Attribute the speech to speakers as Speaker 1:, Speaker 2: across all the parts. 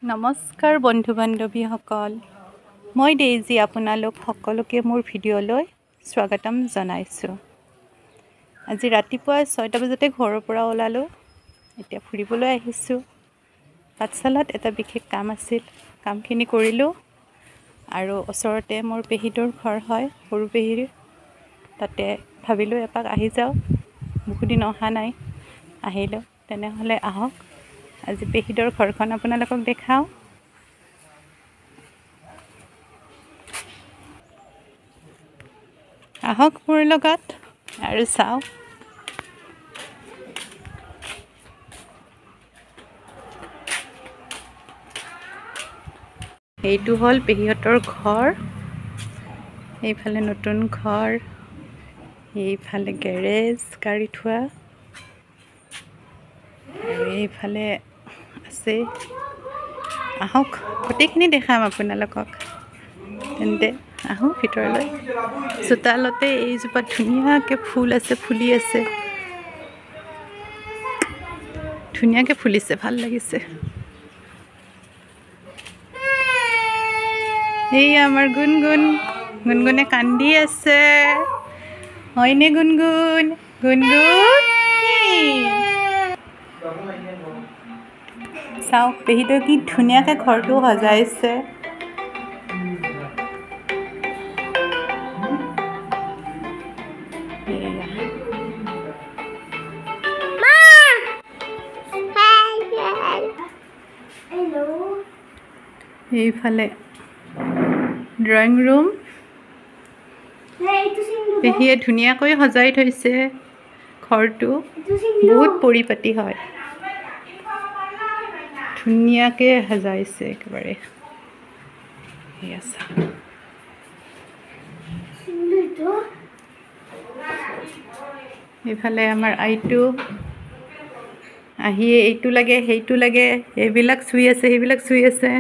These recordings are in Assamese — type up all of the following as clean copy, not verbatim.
Speaker 1: নমস্কাৰ বন্ধু বান্ধৱীসকল, মই ডেইজি আপোনালোক সকলোকে মোৰ ভিডিঅ'লৈ স্বাগতম জনাইছোঁ। আজি ৰাতিপুৱা 6টা বজাতে ঘৰৰ পৰা ওলালোঁ। এতিয়া ফুৰিবলৈ আহিছোঁ। পাঠশালাত এটা বিশেষ কাম আছিল, কামখিনি কৰিলোঁ আৰু ওচৰতে মোৰ পেহীটোৰ ঘৰ হয়, সৰু পেহীৰ। তাতে ভাবিলোঁ এপাক আহি যাওঁ, বহুদিন অহা নাই, আহিলোঁ। তেনেহ'লে আহক, আজি পেহীটোৰ ঘৰখন আপোনালোকক দেখাওঁ। আহক মোৰ লগত আৰু চাওঁ। এইটো হ'ল পেহীহঁতৰ ঘৰ। এইফালে নতুন ঘৰ, এইফালে গেৰেজ গাড়ী থোৱা, আৰু এইফালে আছে। আহক, গোটেইখিনি দেখাম আপোনালোকক। তেন্তে আহোঁ ভিতৰলৈ। চোতালতে এইজোপা ধুনীয়াকৈ ফুল আছে, ফুলি আছে, ধুনীয়াকৈ ফুলিছে, ভাল লাগিছে। এই আমাৰ গুণগুণ, গুণগুণে কান্দি আছে। হয়নে গুণগুণ? গুণগুণ চাওক, পেহীটো কি ধুনীয়াকৈ ঘৰটো সজাইছে। এইফালে ড্ৰয়িং ৰুম, পেহীয়ে ধুনীয়াকৈ সজাই থৈছে ঘৰটো। বহুত পৰিপাটি হয়, ধুনীয়াকৈ সজাইছে একেবাৰে। এইফালে আমাৰ আইটো আহিয়ে এইটো লাগে সেইটো লাগে, এইবিলাক চুই আছে, সেইবিলাক চুই আছে।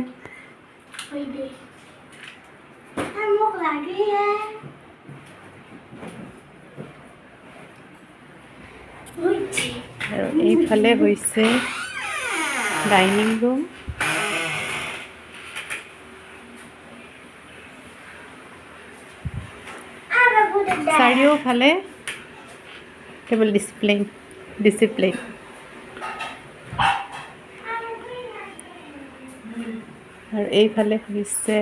Speaker 1: আৰু এইফালে হৈছে ডাইনিং ৰুম। চাৰিওফালে কেৱল ডিচিপ্লিন। আৰু এইফালে হৈছে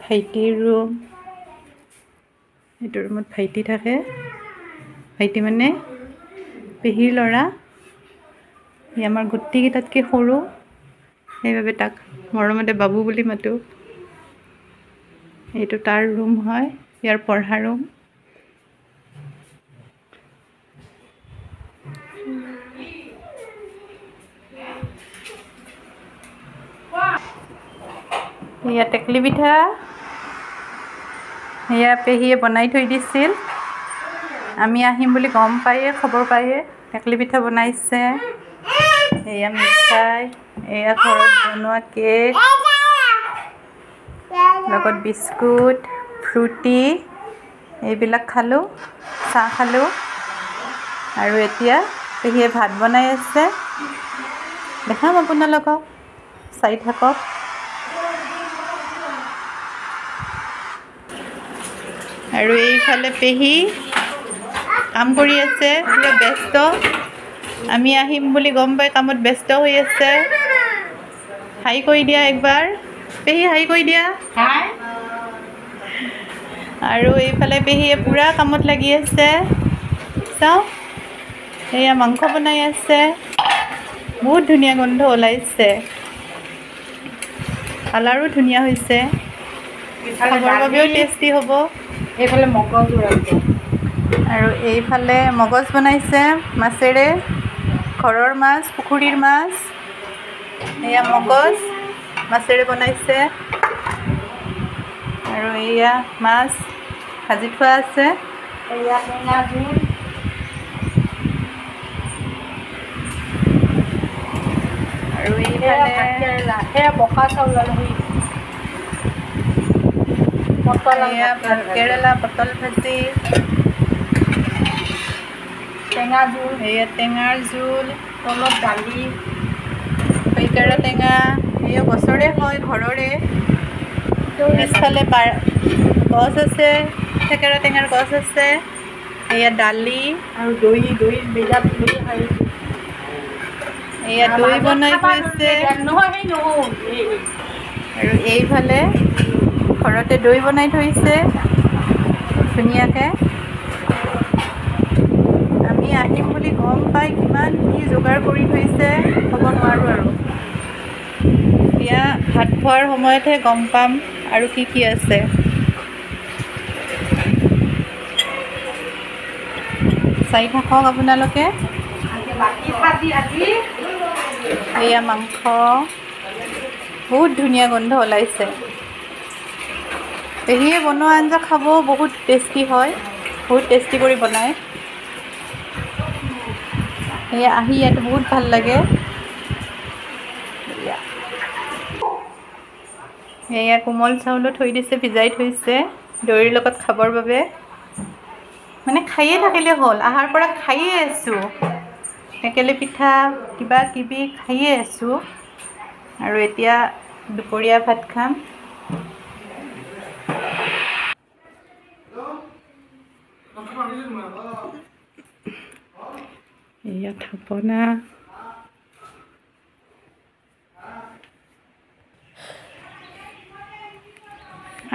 Speaker 1: ভাইটিৰ ৰুম। এইটো ৰুমত ভাইটি থাকে। ভাইটি মানে পেহীৰ ল'ৰা। সি আমাৰ গোটেইকেইটাতকৈ সৰু, সেইবাবে তাক মৰমতে বাবু বুলি মাতোঁ। এইটো তাৰ ৰুম হয়, ইয়াৰ পঢ়া ৰুম। এয়া টেকলি পিঠা, এয়া পেহীয়ে বনাই থৈ দিছিল। আমি আহিম বুলি গম পায়ে, খবৰ পায়ে টেকলি পিঠা বনাইছে। এয়া মিঠাই, এয়া ঘৰত বনোৱা কেক, লগত বিস্কুট, ফ্ৰুটি, এইবিলাক খালোঁ, চাহ খালোঁ। আৰু এতিয়া পেহীয়ে ভাত বনাই আছে, দেখাম আপোনালোকক, চাই থাকক। আৰু এইফালে পেহী কাম কৰি আছে, পুৰা ব্যস্ত। আমি আহিম বুলি গম পাই কামত ব্যস্ত হৈ আছে। হাই কৰি দিয়া একবাৰ, পেহী হাই কৰি দিয়া। আৰু এইফালে পেহীয়ে পুৰা কামত লাগি আছে। চাওঁ, এয়া মাংস বনাই আছে, বহুত ধুনীয়া গোন্ধ ওলাইছে, কালাৰো ধুনীয়া হৈছে, খাবৰ বাবেও টেষ্টি হ'ব।
Speaker 2: এইফালে মগজ উৰাইছে।
Speaker 1: আৰু এইফালে মগজ বনাইছে মাছেৰে, ঘৰৰ মাছ, পুখুৰীৰ মাছ। এয়া মগজ মাছেৰে বনাইছে। আৰু এয়া মাছ ভাজি থোৱা আছে।
Speaker 2: এয়া টেঙা জোল।
Speaker 1: আৰু এইফালে
Speaker 2: সেয়া পকা চাউল আলহী।
Speaker 1: এয়া ভাতকেৰেলা, পটল ভাজি,
Speaker 2: টেঙা জোল,
Speaker 1: এয়া টেঙাৰ জোল,
Speaker 2: তলত দালি,
Speaker 1: খৈকাৰা টেঙা এই গছৰে হয়, ঘৰৰে। পিছফালে গছ আছে, থেকেৰা টেঙাৰ গছ আছে। এয়া দালি
Speaker 2: আৰু দৈ বিৰাট দৈ খাই
Speaker 1: এয়া দৈ বনাই থৈছে।
Speaker 2: নহয় সেই নহয়
Speaker 1: আৰু এইফালে ঘৰতে দৈ বনাই থৈছে ধুনীয়াকৈ। আমি আহিম বুলি গম পাই কিমান কি যোগাৰ কৰি থৈছে ক'ব নোৱাৰোঁ আৰু। এতিয়া ভাত খোৱাৰ সময়তহে গম পাম আৰু কি কি আছে। চাই থাকক আপোনালোকে। এয়া মাংস, বহুত ধুনীয়া গোন্ধ ওলাইছে। পেহীয়ে বনোৱা আঞ্জা খাব বহুত টেষ্টি হয়, বহুত টেষ্টি কৰি বনায়। এয়া আহি ইয়াত বহুত ভাল লাগে। এয়া কোমল চাউলো থৈ দিছে, ভিজাই থৈছে দৈৰ লগত খাবৰ বাবে। মানে খায়ে থাকিলে হ'ল, আহাৰ পৰা খায়ে আছোঁ। টেকেলি পিঠা কিবা কিবি খায়ে আছোঁ। আৰু এতিয়া দুপৰীয়া ভাত খাম। এয়া থাপনা।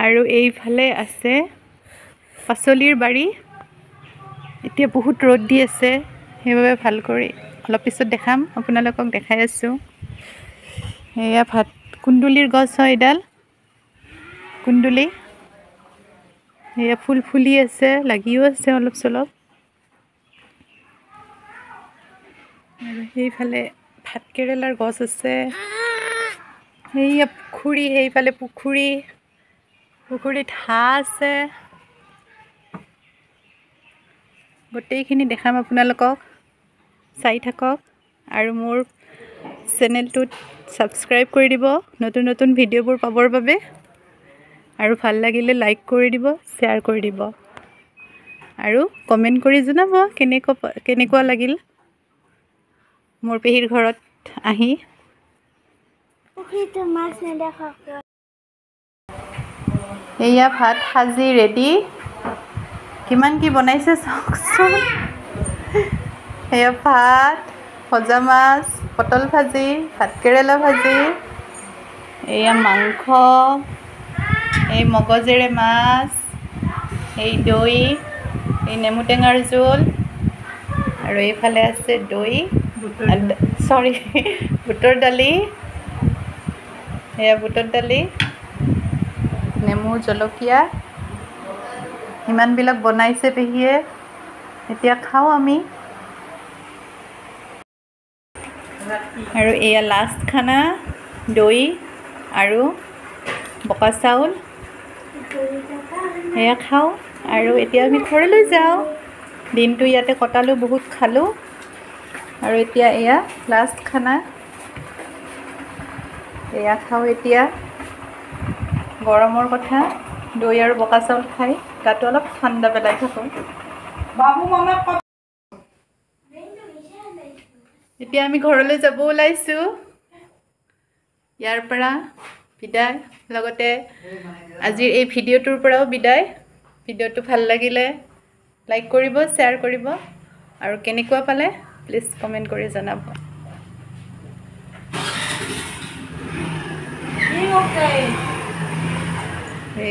Speaker 1: আৰু এইফালে আছে পাচলিৰ বাৰী। এতিয়া বহুত ৰ'দ দি আছে, সেইবাবে ভাল কৰি অলপ পিছত দেখাম, আপোনালোকক দেখাই আছোঁ। এয়া কুন্দুলিৰ গছ হয় এডাল, কুন্দুলি। এয়া ফুল ফুলি আছে, লাগিও আছে অলপ চলপ। আৰু সেইফালে ভাতকেৰেলাৰ গছ আছে। সেইয়া পুখুৰী, সেইফালে পুখুৰীত হাঁহ আছে। গোটেইখিনি দেখাম আপোনালোকক, চাই থাকক। আৰু মোৰ চেনেলটোত ছাবস্ক্ৰাইব কৰি দিব নতুন নতুন ভিডিঅ'বোৰ পাবৰ বাবে। আৰু ভাল লাগিলে লাইক কৰি দিব, শ্বেয়াৰ কৰি দিব। আৰু কমেণ্ট কৰি জনাব কেনেকুৱা লাগিল মোৰ পেহীৰ ঘৰত আহি। এয়া ভাত সাজি ৰেডি। কিমান কি বনাইছে চাওকচোন। এয়া ভাত, ভজা মাছ, পটল ভাজি, ভাতকেৰেলা ভাজি, এয়া মাংস, এই মগজেৰে মাছ, এই দৈ, এই নেমু টেঙাৰ জোল, আৰু এইফালে আছে দৈ, বুটৰ দালি। এয়া বুটৰ দালি, নেমু, জলকীয়া, ইমানবিলাক বনাইছে পেহীয়ে। এতিয়া খাওঁ আমি। আৰু এয়া লাষ্ট খানা, দৈ আৰু বোকা চাউল। এয়া খাওঁ আৰু এতিয়া আমি ঘৰলৈ যাওঁ। দিনটো ইয়াতে কটালোঁ, বহুত খালোঁ। আৰু এতিয়া এয়া লাষ্ট খানা, এয়া খাওঁ এতিয়া। গৰমৰ কথা, দৈ আৰু বোকা চাউল খাই গাটো অলপ ঠাণ্ডা পেলাই থাকোঁ। এতিয়া আমি ঘৰলৈ যাব ওলাইছোঁ। ইয়াৰ পৰা বিদায়, লগতে আজিৰ এই ভিডিঅ'টোৰ পৰাও বিদায়। ভিডিঅ'টো ভাল লাগিলে লাইক কৰিব, শ্বেয়াৰ কৰিব, আৰু কেনেকুৱা পালে প্লিজ কমেণ্ট কৰি জনাব।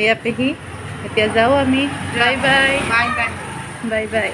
Speaker 1: এয়া পেহী, এতিয়া যাওঁ আমি। Bye bye. Bye bye.